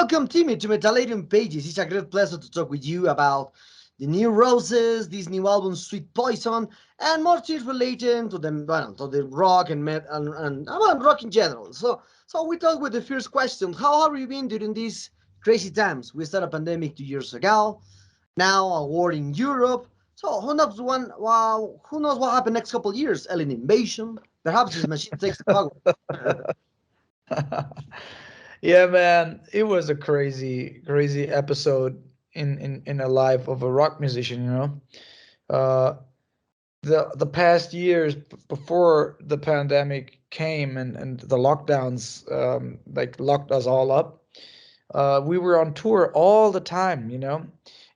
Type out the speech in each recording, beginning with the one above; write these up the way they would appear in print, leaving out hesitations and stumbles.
Welcome, Timmy, to Metallarium Pages. It's a great pleasure to talk with you about the new Roses, this new album, Sweet Poison, and more things related to the rock and rock in general. So we talk with the first question: how have you been during these crazy times? We started a pandemic 2 years ago. Now a war in Europe. So who knows what happened next couple of years? Alien invasion. Perhaps this machine takes the power. Yeah, man, it was a crazy episode in a life of a rock musician, you know. Uh, the past years before the pandemic came and the lockdowns like locked us all up, we were on tour all the time, you know,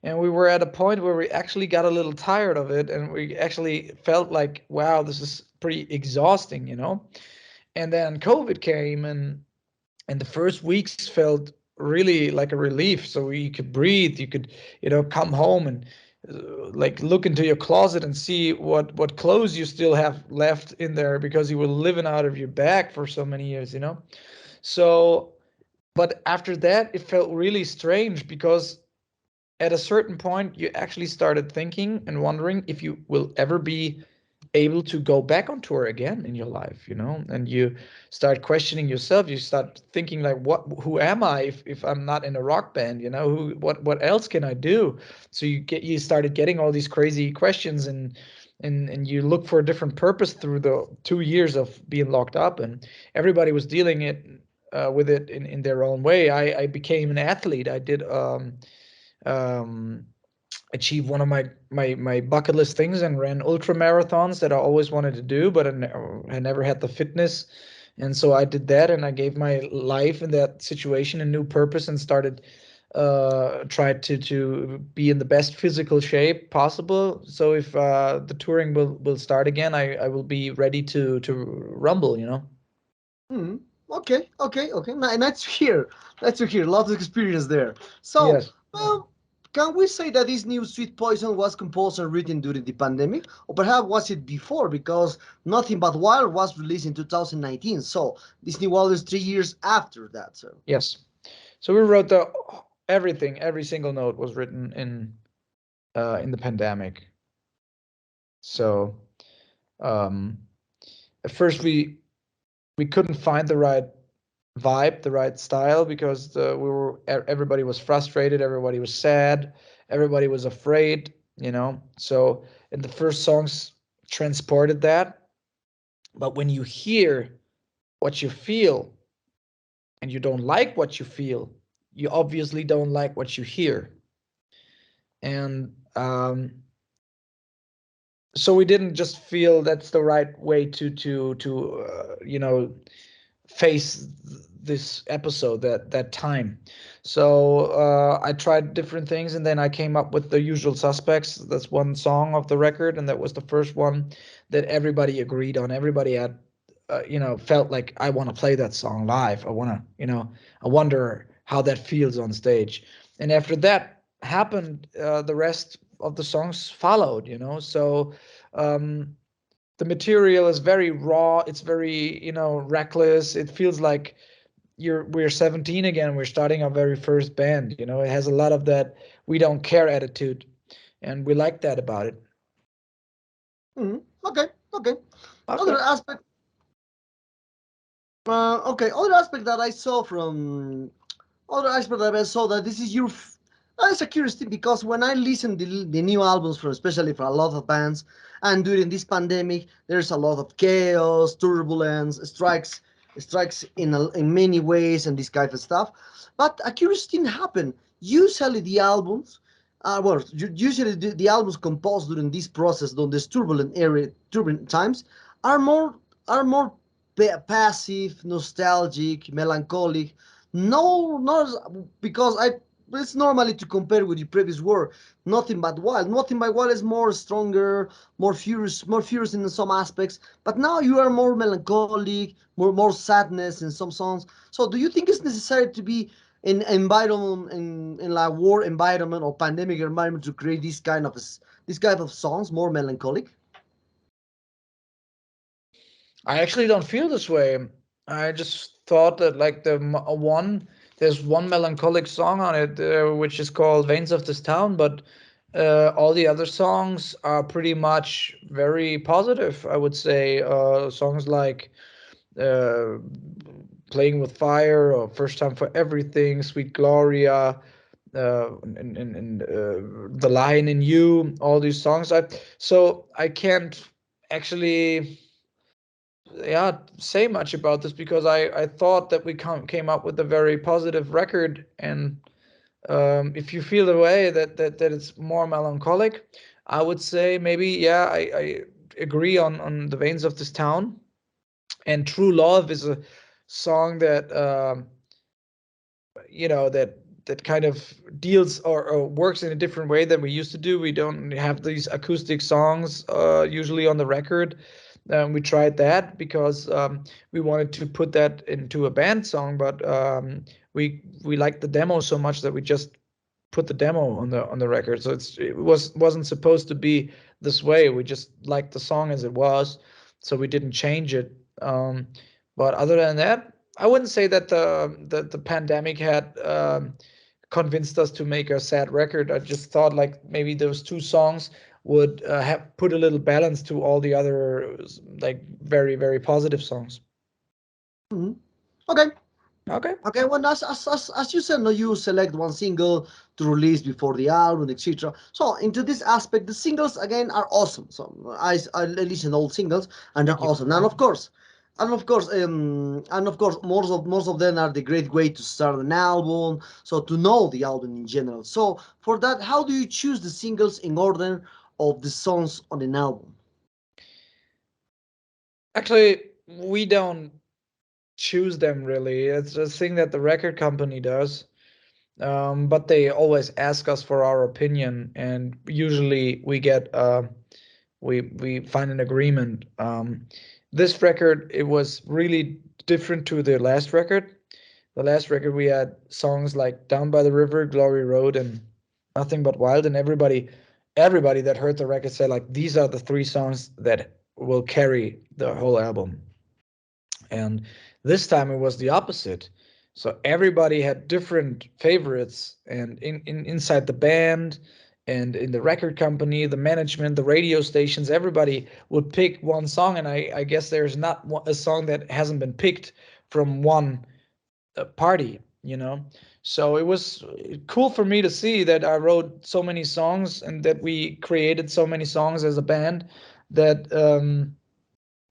and we were at a point where we actually got a little tired of it, and we actually felt like, wow, this is pretty exhausting, you know. And then COVID came, and the first weeks felt really like a relief, so you could breathe, you could, you know, come home and like look into your closet and see what clothes you still have left in there because you were living out of your bag for so many years, you know. So but after that it felt really strange because at a certain point you actually started thinking and wondering if you will ever be able to go back on tour again in your life, you know. And you start questioning yourself, you start thinking like, who am I if I'm not in a rock band, you know? What else can I do? So you started getting all these crazy questions, and you look for a different purpose through the 2 years of being locked up, and everybody was dealing it with it in their own way. I became an athlete. I did um achieve one of my bucket list things and ran ultra marathons that I always wanted to do, but I never had the fitness. And so I did that, and I gave my life in that situation a new purpose and started tried to be in the best physical shape possible. So if the touring will start again, I will be ready to rumble, you know. Hmm. Okay. Nice to hear. Nice to hear. A lot of experience there. So, Yes. well, can we say that this new Sweet Poison was composed and written during the pandemic, or perhaps was it before? Because Nothing But Wild was released in 2019. So this new album is 3 years after that. So. Yes. So we wrote the everything, every single note was written in the pandemic. So um at first we couldn't find the right vibe, the right style, because everybody was frustrated, everybody was sad, everybody was afraid, you know. So and the first songs transported that, but when you hear what you feel and you don't like what you feel, you obviously don't like what you hear. And so we didn't just feel that's the right way to you know, face this episode, that time. So I tried different things, and then I came up with The Usual Suspects. That's one song of the record, and that was the first one that everybody agreed on. Everybody had you know, felt like, I want to play that song live. I want to, you know, I wonder how that feels on stage. And after that happened, the rest of the songs followed, you know. So um the material is very raw, it's very, you know, reckless. It feels like we're 17 again, we're starting our very first band, you know. It has a lot of that we don't care attitude, and we like that about it. Mhm. Okay. Okay. Other aspect. Other aspect that I saw from other aspect that I saw that this is your. That's a curious thing because when I listen the new albums from especially for a lot of bands, and during this pandemic, there's a lot of chaos, turbulence, strikes in many ways, and this kind of stuff. But a curious thing happened. Usually the albums, usually the albums composed during this process, during this turbulent times, are more passive, nostalgic, melancholic. No, not because I. It's normally to compare with the previous work. Nothing But Wild. Nothing But Wild is more stronger, more furious in some aspects. But now you are more melancholic, more sadness in some songs. So, do you think it's necessary to be in environment in like war environment or pandemic environment to create this kind of songs more melancholic? I actually don't feel this way. I just thought that like the one there's one melancholic song on it, which is called "Veins of This Town," but all the other songs are pretty much very positive. I would say songs like uh, "Playing with Fire" or "First Time for Everything," "Sweet Gloria," and "The Lion in You." All these songs. I can't actually say much about this because I thought that we came up with a very positive record. And if you feel the way that it's more melancholic, I would say maybe, yeah, I agree on "The Veins of This Town." And "True Love" is a song that that kind of deals or works in a different way than we used to do. We don't have these acoustic songs usually on the record. We tried that because we wanted to put that into a band song, but we liked the demo so much that we just put the demo on the record. So it wasn't supposed to be this way. We just liked the song as it was, so we didn't change it. But other than that, I wouldn't say that the pandemic had convinced us to make a sad record. I just thought like maybe those two songs would have put a little balance to all the other like very very positive songs. Mhm. Okay. Okay. Okay, well, as you said, no, you select one single to release before the album, etc. So into this aspect, the singles again are awesome. So I listen to all singles and they're Thank you. awesome. And of course, most of them are the great way to start an album. So to know the album in general. So for that, how do you choose the singles in order of the songs on an album? Actually, we don't choose them really. It's a thing that the record company does. But they always ask us for our opinion, and usually we find an agreement. This record, it was really different to the last record. The last record we had songs like "Down by the River," "Glory Road," and "Nothing But Wild," and everybody that heard the record said like these are the three songs that will carry the whole album. And this time it was the opposite. So everybody had different favorites, and inside the band and in the record company, the management, the radio stations, everybody would pick one song. And I guess there's not a song that hasn't been picked from one party. So it was cool for me to see that I wrote so many songs and that we created so many songs as a band, that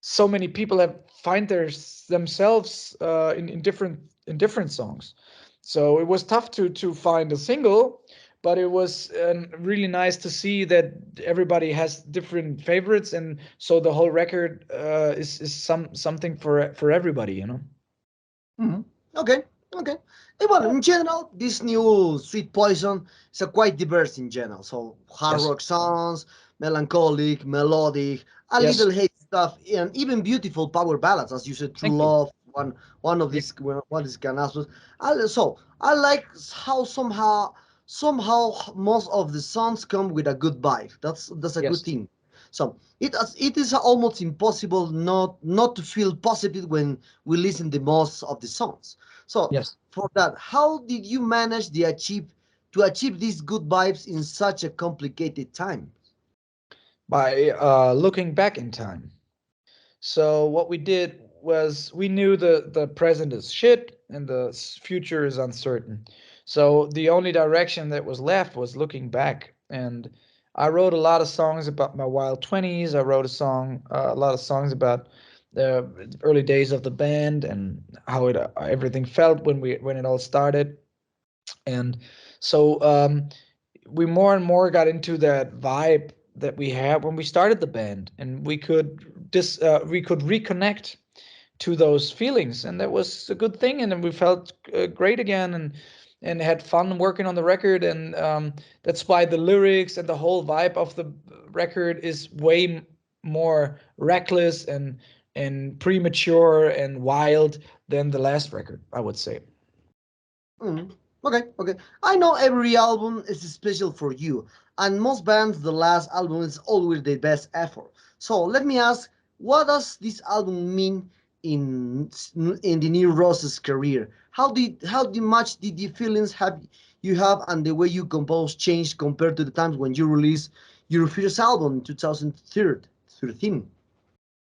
so many people have find themselves in different songs. So it was tough to find a single, but it was really nice to see that everybody has different favorites, and so the whole record is something for everybody. Mhm. Okay, okay. Well, in general, this new Sweet Poison is a quite diverse in general. So hard Yes. rock songs, melancholic, melodic, a Yes. little hate stuff, and even beautiful power ballads, as you said, True Thank you. Love, one of Yeah. these one is canastos. So I like how somehow most of the songs come with a good vibe. That's a good Yes. thing. So it is almost impossible not to feel positive when we listen the most of the songs. So Yes. for that, how did you manage to achieve these good vibes in such a complicated time? By looking back in time. So what we did was we knew the present is shit and the future is uncertain. So the only direction that was left was looking back. And I wrote a lot of songs about my wild 20s. I wrote a lot of songs about the early days of the band and how it everything felt when it all started. And so we more and more got into that vibe that we had when we started the band, and we could reconnect to those feelings, and that was a good thing. And then we felt great again, and had fun working on the record. And that's why the lyrics and the whole vibe of the record is way more reckless and premature and wild than the last record, I would say. Mhm. Okay, okay. I know every album is special for you, and most bands, the last album is always their best effort. So let me ask, what does this album mean in in the new Rose's career? How much did the feelings have you have and the way you compose changed compared to the times when you released your first album in 2013?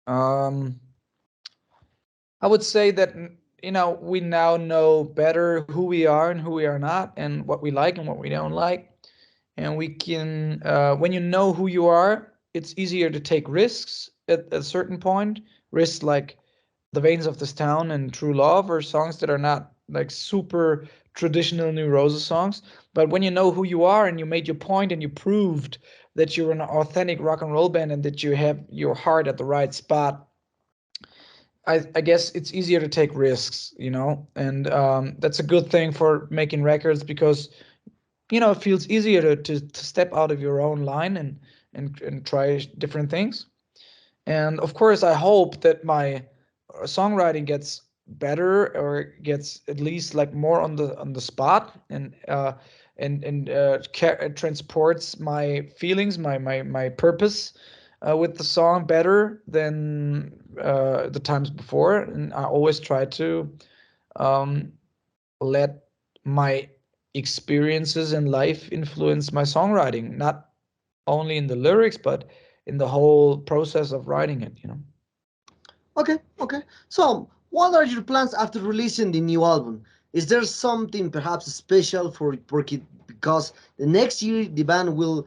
Um, I would say that we now know better who we are and who we are not, and what we like and what we don't like, and we can when you know who you are, it's easier to take risks at a certain point. Risks like The Veins of This Town and True Love, or songs that are not like super traditional New Roses songs. But when you know who you are and you made your point and you proved that you're an authentic rock and roll band and that you have your heart at the right spot, I guess it's easier to take risks, and that's a good thing for making records, because it feels easier to step out of your own line and try different things. And of course, I hope that my songwriting gets better, or gets at least like more on the spot, and transports my feelings, my purpose with the song better than the times before. And I always try to um, let my experiences in life influence my songwriting, not only in the lyrics, but in the whole process of writing it. Okay, okay. So, what are your plans after releasing the new album? Is there something perhaps special for it? Because the next year the band will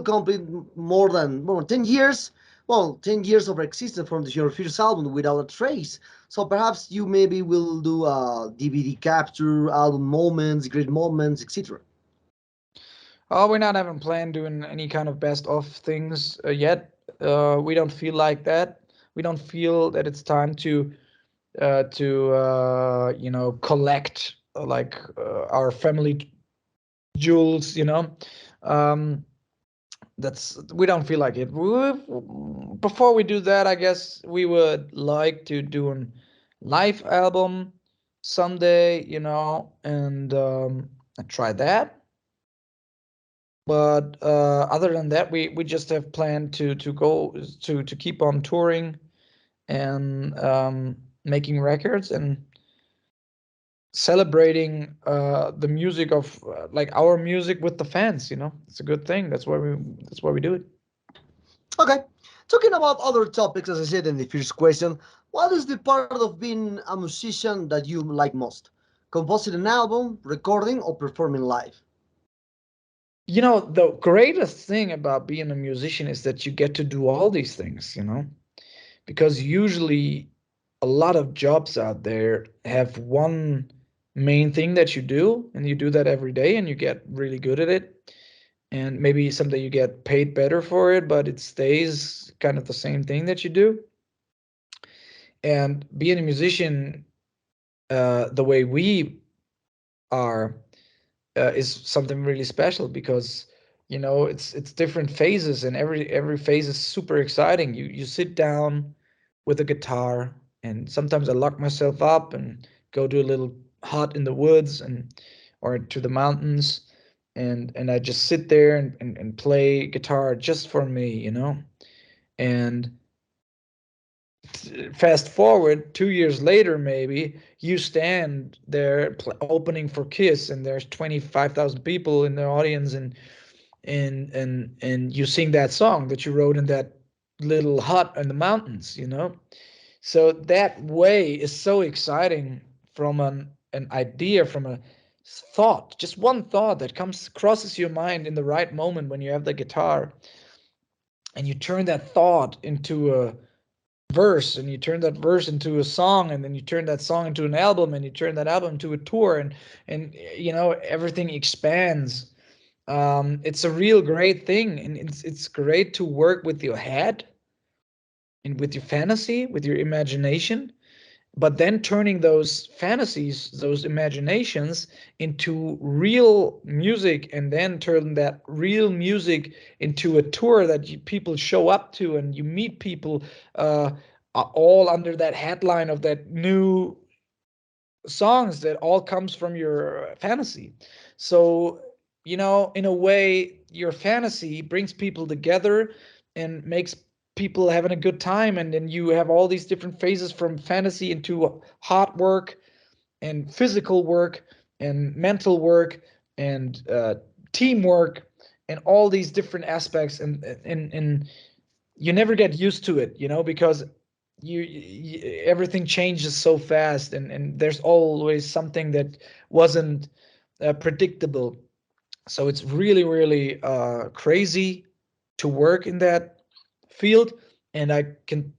complete more than 10 years. Well, 10 years of existence from your first album without a trace. So perhaps you maybe will do a DVD capture, album moments, great moments, etc. Oh, we're not having planned doing any kind of best of things yet. We don't feel like that. We don't feel that it's time to collect our family jewels. Um, that's We don't feel like it. Before we do that, I guess we would like to do a live album someday, and try that. But other than that, we just have planned to go to keep on touring and making records and celebrating the music of like our music with the fans. It's a good thing. That's why we do it. Okay. Talking about other topics, as I said in the first question, what is the part of being a musician that you like most? Composing an album, recording, or performing live? The greatest thing about being a musician is that you get to do all these things. Because usually a lot of jobs out there have one main thing that you do, and you do that every day, and you get really good at it. And maybe someday you get paid better for it, but it stays kind of the same thing that you do. And being a musician, the way we are, is something really special, because it's different phases, and every phase is super exciting. You sit down with a guitar, and sometimes I lock myself up and go do a little hut in the woods, or to the mountains, and I just sit there and play guitar just for me. And fast forward 2 years later, maybe you stand there opening for Kiss, and there's 25,000 people in the audience, and you sing that song that you wrote in that little hut in the mountains. So that way is so exciting, from an idea, from a thought, just one thought that crosses your mind in the right moment when you have the guitar, and you turn that thought into a verse, and you turn that verse into a song, and then you turn that song into an album, and you turn that album into a tour, and everything expands. It's a real great thing, and it's great to work with your head and with your fantasy, with your imagination, but then turning those fantasies, those imaginations, into real music, and then turn that real music into a tour that people show up to, and you meet people, uh, all under that headline of that new songs that all comes from your fantasy. So, in a way, your fantasy brings people together and makes people having a good time, and then you have all these different phases from fantasy into hard work and physical work and mental work and teamwork and all these different aspects, and you never get used to it, because everything changes so fast, and there's always something that wasn't predictable. So it's really, really crazy to work in that field. And I can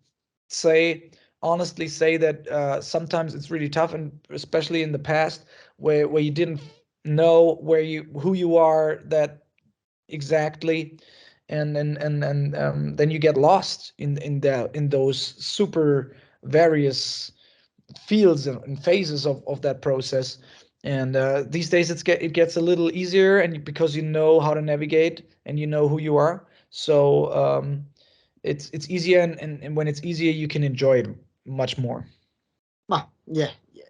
say, honestly say that sometimes it's really tough, and especially in the past, where you didn't know who you are that exactly, and then you get lost in those super various fields and phases of that process. And these days it gets a little easier, and because you know how to navigate and you know who you are, so it's easier, and when it's easier you can enjoy it much more. Ah, yeah, yeah.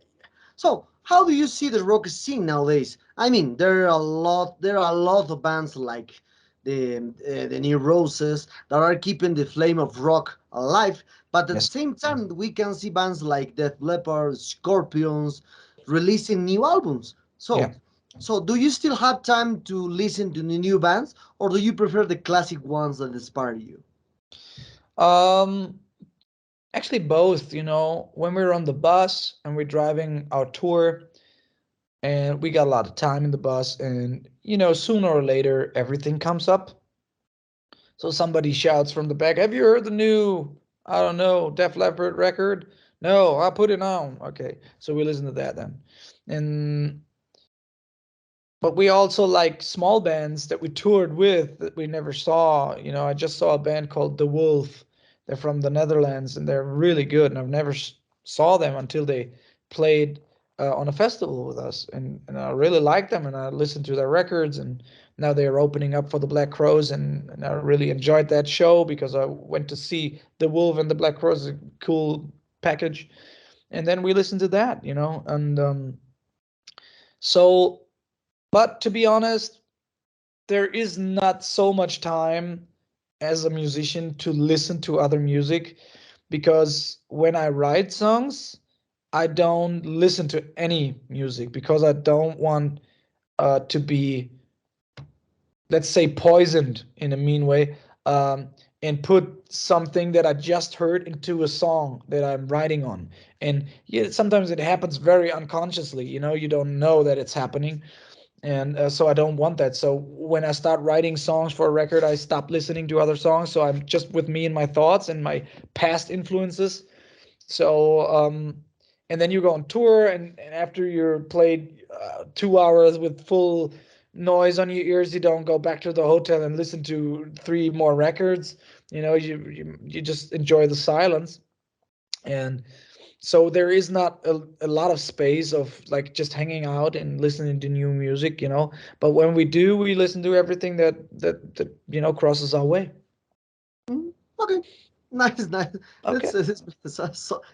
So, how do you see the rock scene nowadays? I mean, there are a lot of bands like the New Roses that are keeping the flame of rock alive, but at the Yes. same time, we can see bands like Def Leppard, Scorpions releasing new albums. Yeah. So do you still have time to listen to the new bands, or do you prefer the classic ones that inspire you? um Actually both. When we're on the bus and we're driving our tour, and we got a lot of time in the bus, and sooner or later everything comes up. So somebody shouts from the back, "Have you heard the new, I don't know, Def Leppard record?" "No, I'll put it on." Okay, so we listen to that then. And but we also like small bands that we toured with that we never saw. I just saw a band called The Wolf. They're from the Netherlands, and they're really good. And I've never saw them until they played on a festival with us, and I really like them, and I listened to their records, and now they're opening up for the Black Crows, and I really enjoyed that show because I went to see The Wolf and the Black Crows, a cool package. And then we listened to that, and so. But to be honest, there is not so much time as a musician to listen to other music, because when I write songs, I don't listen to any music because I don't want to be, let's say, poisoned in a mean way, um, and put something that I just heard into a song that I'm writing on. And yeah, sometimes it happens very unconsciously. You don't know that it's happening, and so I don't want that. So when I start writing songs for a record, I stop listening to other songs, so I'm just with me and my thoughts and my past influences. So and then you go on tour, and after you're played 2 hours with full noise on your ears, you don't go back to the hotel and listen to three more records. You just enjoy the silence. And so there is not a lot of space of like just hanging out and listening to new music. But when we do, we listen to everything that crosses our way. Mm, okay, nice, nice. Okay.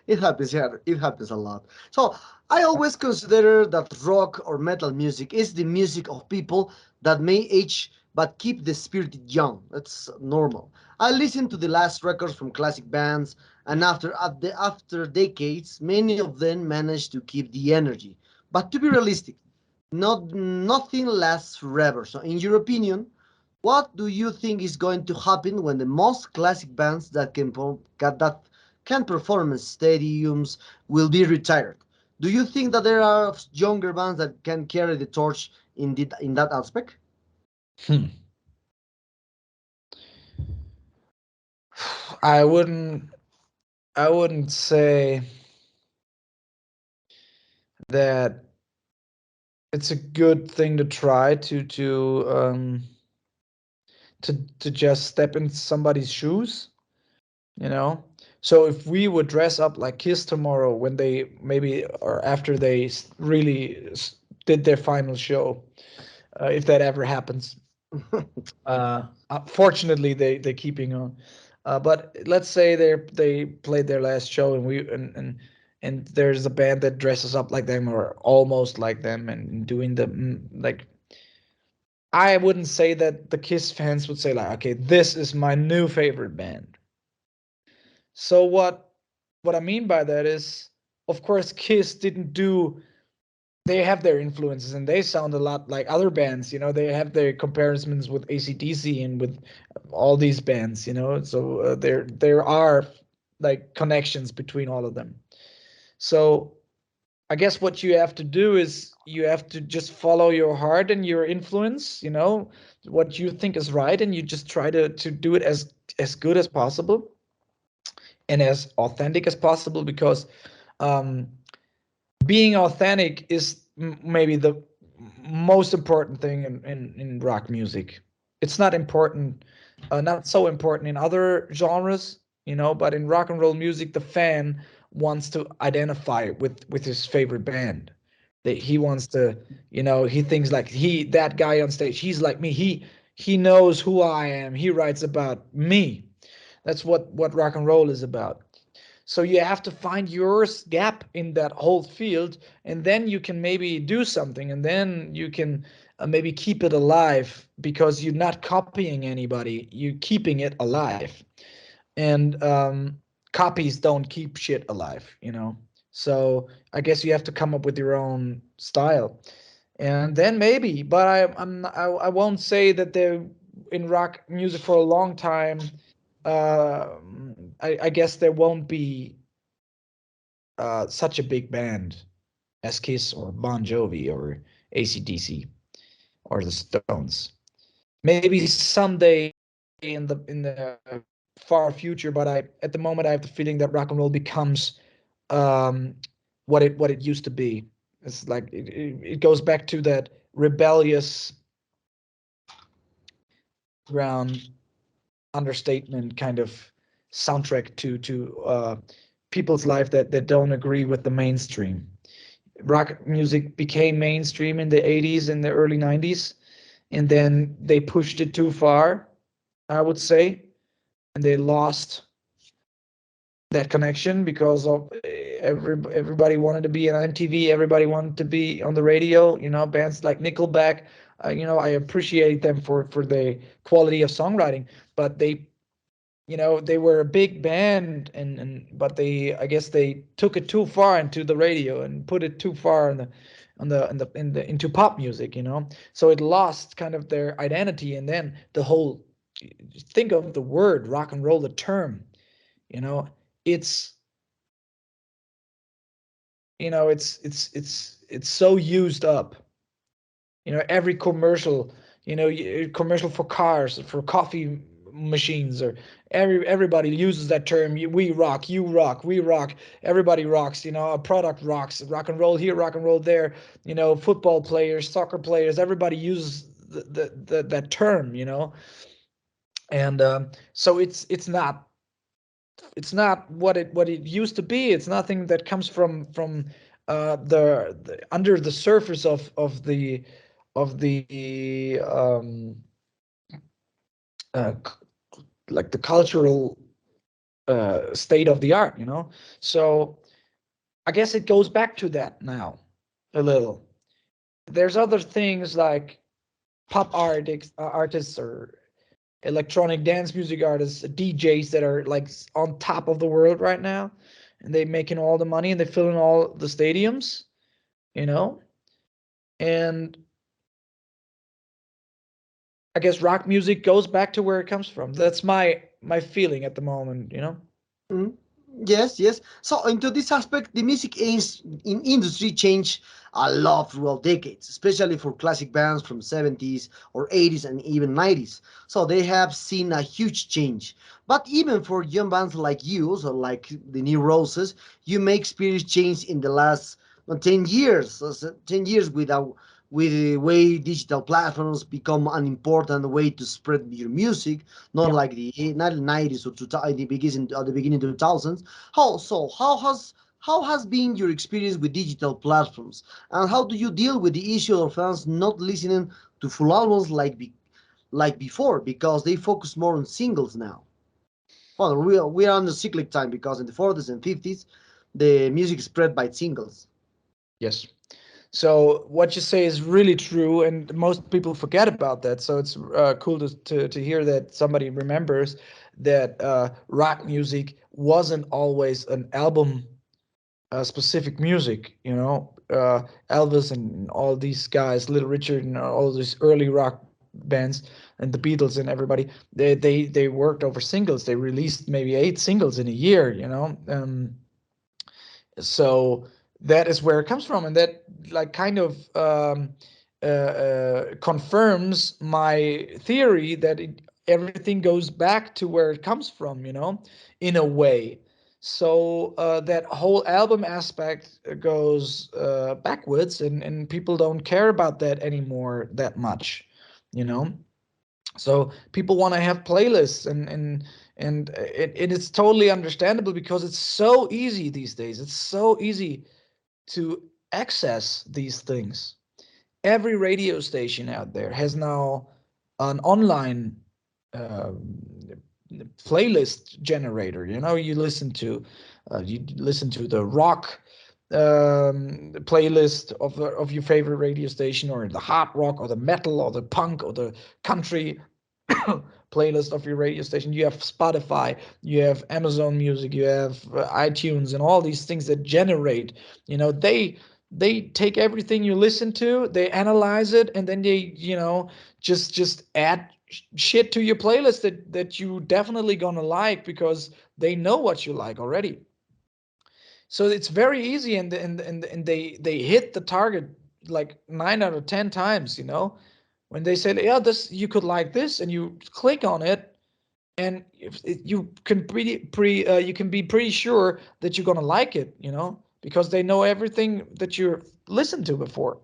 It happens. Yeah, it happens a lot. So I always consider that rock or metal music is the music of people that may age but keep the spirit young. That's normal. I listen to the last records from classic bands, and after decades, many of them manage to keep the energy. But to be realistic, nothing lasts forever. So, in your opinion, what do you think is going to happen when the most classic bands that can perform in stadiums will be retired? Do you think that there are younger bands that can carry the torch in that aspect? Hmm. I wouldn't. I wouldn't say that it's a good thing to try to just step in somebody's shoes. you know so if we would dress up like Kiss tomorrow, when they maybe, or after they really did their final show, if that ever happens, fortunately they keeping on, but let's say they played their last show, and there's a band that dresses up like them or almost like them and doing the like, I wouldn't say that the Kiss fans would say like, okay, this is my new favorite band. So what I mean by that is, of course, Kiss didn't do. They have their influences and they sound a lot like other bands. They have their comparisons with AC/DC and with all these bands. So there are like connections between all of them. So I guess what you have to do is you have to just follow your heart and your influence, what you think is right, and you just try to do it as good as possible and as authentic as possible, because um, being authentic is maybe the most important thing in rock music. It's not important, not so important in other genres, but in rock and roll music, the fan wants to identify with his favorite band. That he wants to, he thinks like that guy on stage, he's like me. He knows who I am. He writes about me. That's what rock and roll is about. So you have to find your gap in that whole field, and then you can maybe do something, and then you can maybe keep it alive, because you're not copying anybody, you're keeping it alive. And copies don't keep shit alive. So I guess you have to come up with your own style, and then maybe. But I won't say that they're in rock music for a long time. uh, I guess there won't be such a big band as Kiss or Bon Jovi or AC/DC or the Stones. Maybe someday in the far future, but at the moment I have the feeling that rock and roll becomes what it used to be. It's like it goes back to that rebellious ground understatement kind of soundtrack to people's life that don't agree with the mainstream. Rock music became mainstream in the 80s and the early 90s, and then they pushed it too far, I would say, and they lost that connection because of everybody wanted to be on MTV, everybody wanted to be on the radio. Bands like Nickelback, I appreciate them for the quality of songwriting, but they were a big band, and but I guess they took it too far into the radio and put it too far into pop music. So it lost kind of their identity, and then the whole, think of the word rock and roll, the term, you know it's it's so used up. Every commercial, commercial for cars, for coffee machines, or everybody uses that term. We rock, you rock, we rock, everybody rocks. A product rocks. Rock and roll here, rock and roll there. Football players, soccer players, everybody uses that term. And so it's not what it used to be. It's nothing that comes from the under the surface of the uh, like the cultural state of the art. So I guess it goes back to that now a little. There's other things like pop artists or electronic dance music artists, DJs that are like on top of the world right now, and they making all the money and they filling all the stadiums, you know. And I guess rock music goes back to where it comes from. That's my feeling at the moment. Mhm. Yes, yes. So into this aspect, the music aims in industry changed a lot throughout decades, especially for classic bands from 70s or 80s and even 90s. So they have seen a huge change. But even for young bands like you, so like the New Roses, you may experience change in the last 10 years, 10 years with the way digital platforms become an important way to spread your music, not Yeah. like the 1990s or the beginning 2000s. How has been your experience with digital platforms, and how do you deal with the issue of fans not listening to full albums like before because they focus more on singles now? Well, we are on the cyclic time because in the 40s and 50s, the music spread by singles. Yes. So what you say is really true, and most people forget about that. So it's cool to hear that somebody remembers that rock music wasn't always an album specific music, you know. Elvis and all these guys, Little Richard and all these early rock bands and the Beatles and everybody, they worked over singles. They released maybe 8 singles in a year, you know. So that is where it comes from, and that like kind of confirms my theory that everything goes back to where it comes from, you know, in a way. So that whole album aspect goes backwards, and people don't care about that anymore that much, you know. So people want to have playlists, and it is totally understandable because it's so easy these days. It's so easy to access these things. Every radio station out there has now an online um, playlist generator. You know, you listen to the rock playlist of your favorite radio station, or the hard rock, or the metal, or the punk, or the country playlist of your radio station. You have Spotify, you have Amazon Music, you have iTunes, and all these things that generate. You know, they take everything you listen to, they analyze it, and then they, you know, just add shit to your playlist that you definitely gonna like because they know what you like already. So it's very easy, and they hit the target like 9 out of 10 times, you know, when they say, yeah, this, you could like this, and you click on it, and you can you can be pretty sure that you're gonna like it, you know, because they know everything that you listened to before.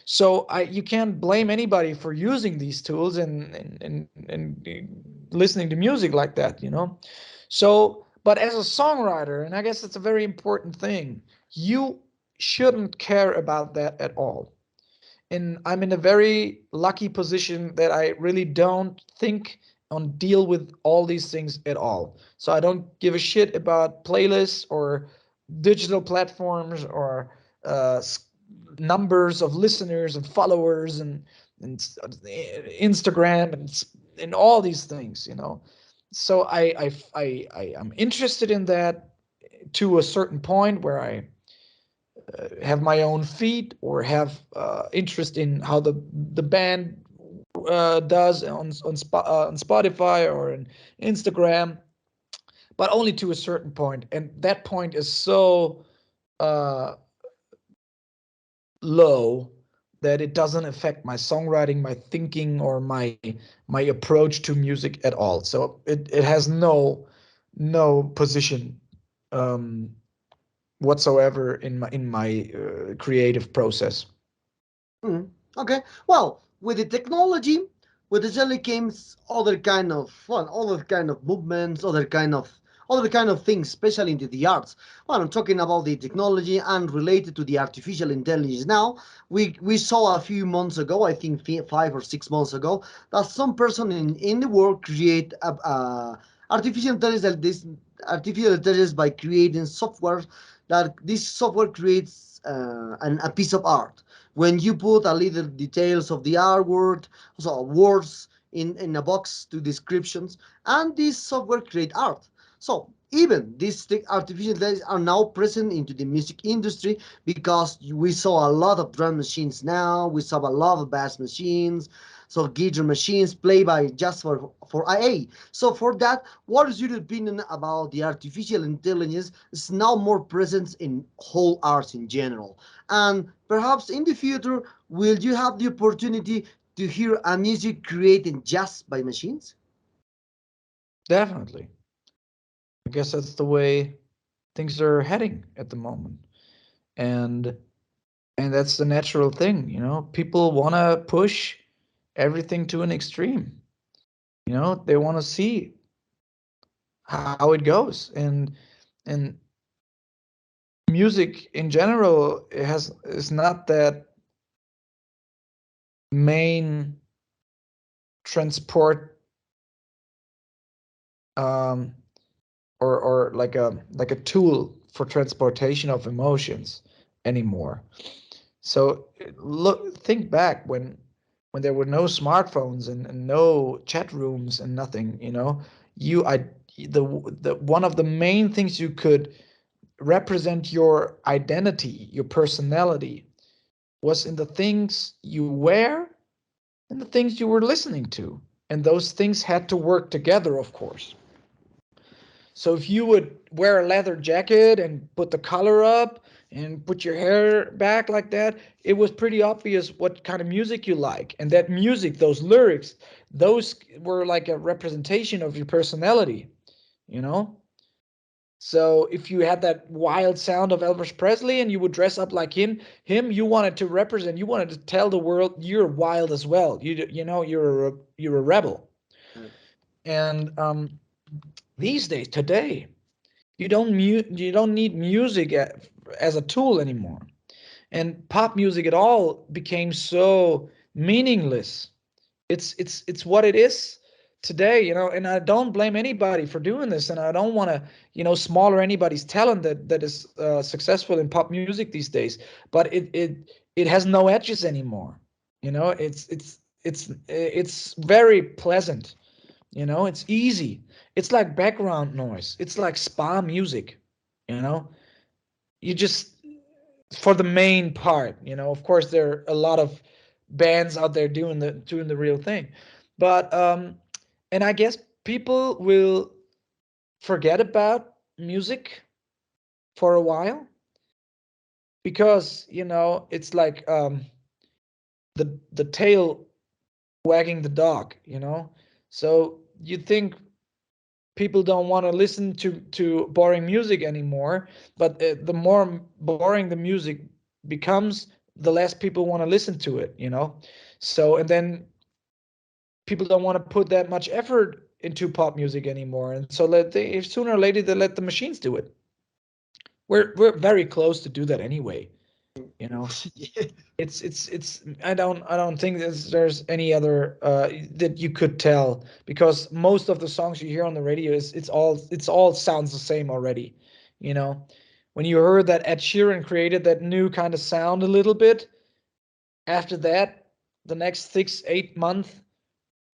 So you can't blame anybody for using these tools and listening to music like that, you know. So, but as a songwriter, and I guess it's a very important thing, you shouldn't care about that at all. And I'm in a very lucky position that I really don't think on deal with all these things at all. So I don't give a shit about playlists or digital platforms or uh, numbers of listeners and followers and Instagram and all these things, you know. So I'm interested in that to a certain point where I have my own feed or have interest in how the band does on Spotify or on Instagram, but only to a certain point, and that point is so uh, low that it doesn't affect my songwriting, my thinking, or my approach to music at all. So it has no position um, whatsoever in my creative process. Mm, okay. Well, with the technology, with the jelly games, other kind of fun, other kind of movements, other kind of things, especially into the arts. Well, I'm talking about the technology and related to the artificial intelligence. Now, we saw a few months ago, I think 5 or 6 months ago, that some person in the world create a artificial intelligence. This artificial intelligence by creating software that this software creates a piece of art when you put a little details of the artwork, so words in a box to descriptions, and this software create art. So even these artificial intelligence are now present into the music industry because we saw a lot of drum machines now, we saw a lot of bass machines, so guitar machines play by just for IA. So for that, what is your opinion about the artificial intelligence is now more present in whole arts in general? And perhaps in the future, will you have the opportunity to hear a music created just by machines? Definitely. I guess that's the way things are heading at the moment. And and that's the natural thing, you know. People want to push everything to an extreme. You know, they want to see how it goes. And music in general is not that main transport um or like a tool for transportation of emotions anymore. So look, think back when there were no smartphones and no chat rooms and nothing, you know. you I the one of the main things you could represent your identity, your personality, was in the things you wear and the things you were listening to. And those things had to work together, of course. So if you would wear a leather jacket and put the collar up and put your hair back like that, it was pretty obvious what kind of music you like. And that music, those lyrics, those were like a representation of your personality, you know? So if you had that wild sound of Elvis Presley and you would dress up like him, you wanted to represent, you wanted to tell the world you're wild as well. You know, you're a rebel. Yeah. And these days, today, you don't need music as a tool anymore. And pop music at all became so meaningless. It's what it is today, you know. And I don't blame anybody for doing this, and I don't want to, you know, smother anybody's talent that is successful in pop music these days. But it has no edges anymore. You know, it's very pleasant. You know, it's easy. It's like background noise. It's like spa music. You know, you just, for the main part, you know. Of course, there are a lot of bands out there doing the real thing, but and I guess people will forget about music for a while, because you know it's like the tail wagging the dog, you know. So you think people don't want to listen to boring music anymore, but the more boring the music becomes, the less people want to listen to it, you know. So, and then people don't want to put that much effort into pop music anymore, and so if sooner or later they let the machines do it. We're very close to do that anyway, you know. Yeah. It's I don't think there's any other that you could tell, because most of the songs you hear on the radio is it's all sounds the same already, you know. When you heard that Ed Sheeran created that new kind of sound a little bit, after that, the next 6 8 months,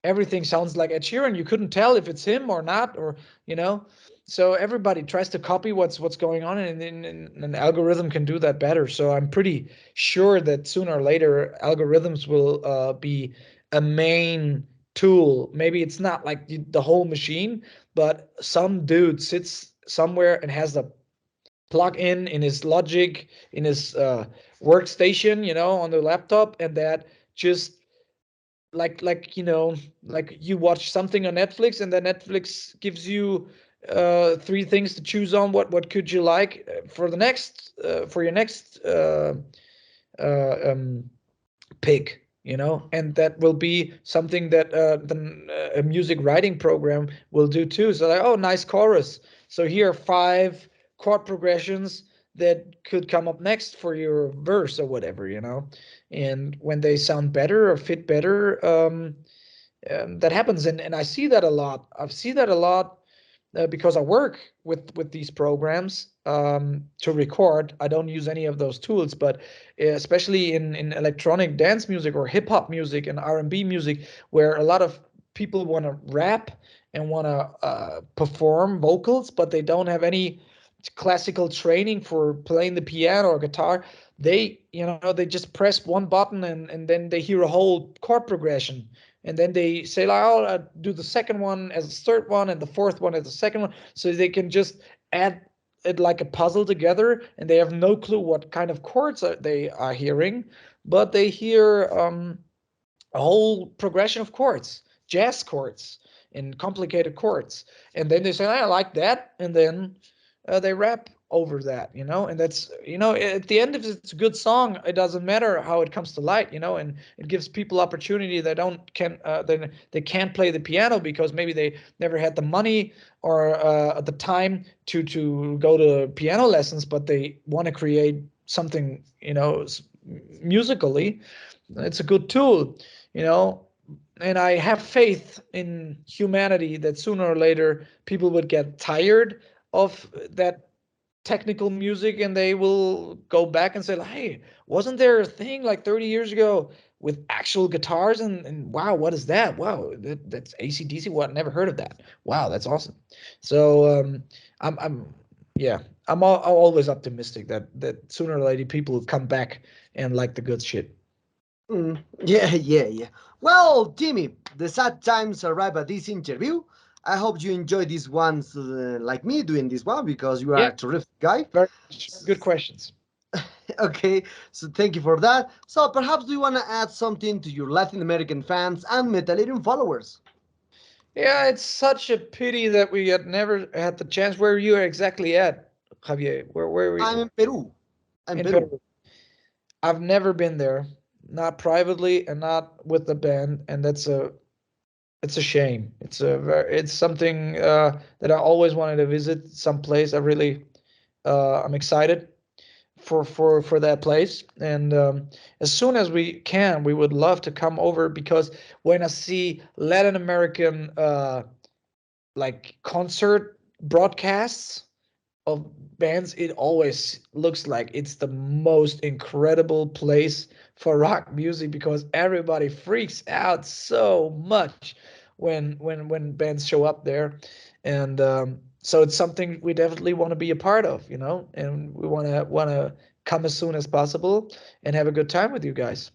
everything sounds like Ed Sheeran. You couldn't tell if it's him or not, or you know. So everybody tries to copy what's going on, and an algorithm can do that better. So I'm pretty sure that sooner or later algorithms will be a main tool. Maybe it's not like the whole machine, but some dude sits somewhere and has a plug in his Logic, in his workstation, you know, on the laptop, and that just like you know, like you watch something on Netflix, and then Netflix gives you three things to choose on. What could you like for the next for your next um, pick, you know. And that will be something that a music writing program will do too. So like, oh, nice chorus, so here are five chord progressions that could come up next for your verse or whatever, you know. And when they sound better or fit better, that happens. And I see that a lot. I've seen that a lot because I work with these programs to record. I don't use any of those tools, but especially in electronic dance music or hip hop music and R&B music, where a lot of people want to rap and want to perform vocals, but they don't have any classical training for playing the piano or guitar. They, you know, they just press one button, and then they hear a whole chord progression, and then they say like, oh, I'll do the second one as the third one and the fourth one as the second one, so they can just add it like a puzzle together, and they have no clue what kind of chords they are hearing, but they hear a whole progression of chords, jazz chords and complicated chords, and then they say, I like that, and then they rap over that, you know. And that's, you know, at the end, if it's a good song, it doesn't matter how it comes to light, you know. And it gives people opportunity that don't can they can't play the piano because maybe they never had the money or the time to go to piano lessons, but they want to create something, you know, musically. It's a good tool, you know. And I have faith in humanity that sooner or later people would get tired of that technical music, and they will go back and say, hey, wasn't there a thing like 30 years ago with actual guitars, and wow, what is that? Wow, that's AC/DC. What? Never heard of that. Wow, that's awesome. So I'm yeah, I'm always optimistic that sooner or later people will come back and like the good shit. Yeah, yeah, yeah. Well, Timmy, the sad times arrive at this interview. I hope you enjoy these ones like me doing this one because you are Yeah, a terrific guy. very much. Good questions. Okay, so thank you for that. So perhaps do you want to add something to your Latin American fans and Metallidium followers? Yeah, it's such a pity that we had never had the chance. Where you are exactly at, Javier? Where are we I'm in Peru. I'm in Peru. Peru? I've never been there, not privately and not with the band, and it's a shame. It's something that I always wanted to visit. Some place I really I'm excited for that place, and as soon as we can, we would love to come over because when I see Latin American like concert broadcasts of bands, it always looks like it's the most incredible place for rock music because everybody freaks out so much when bands show up there, and so it's something we definitely want to be a part of, and we want to come as soon as possible and have a good time with you guys.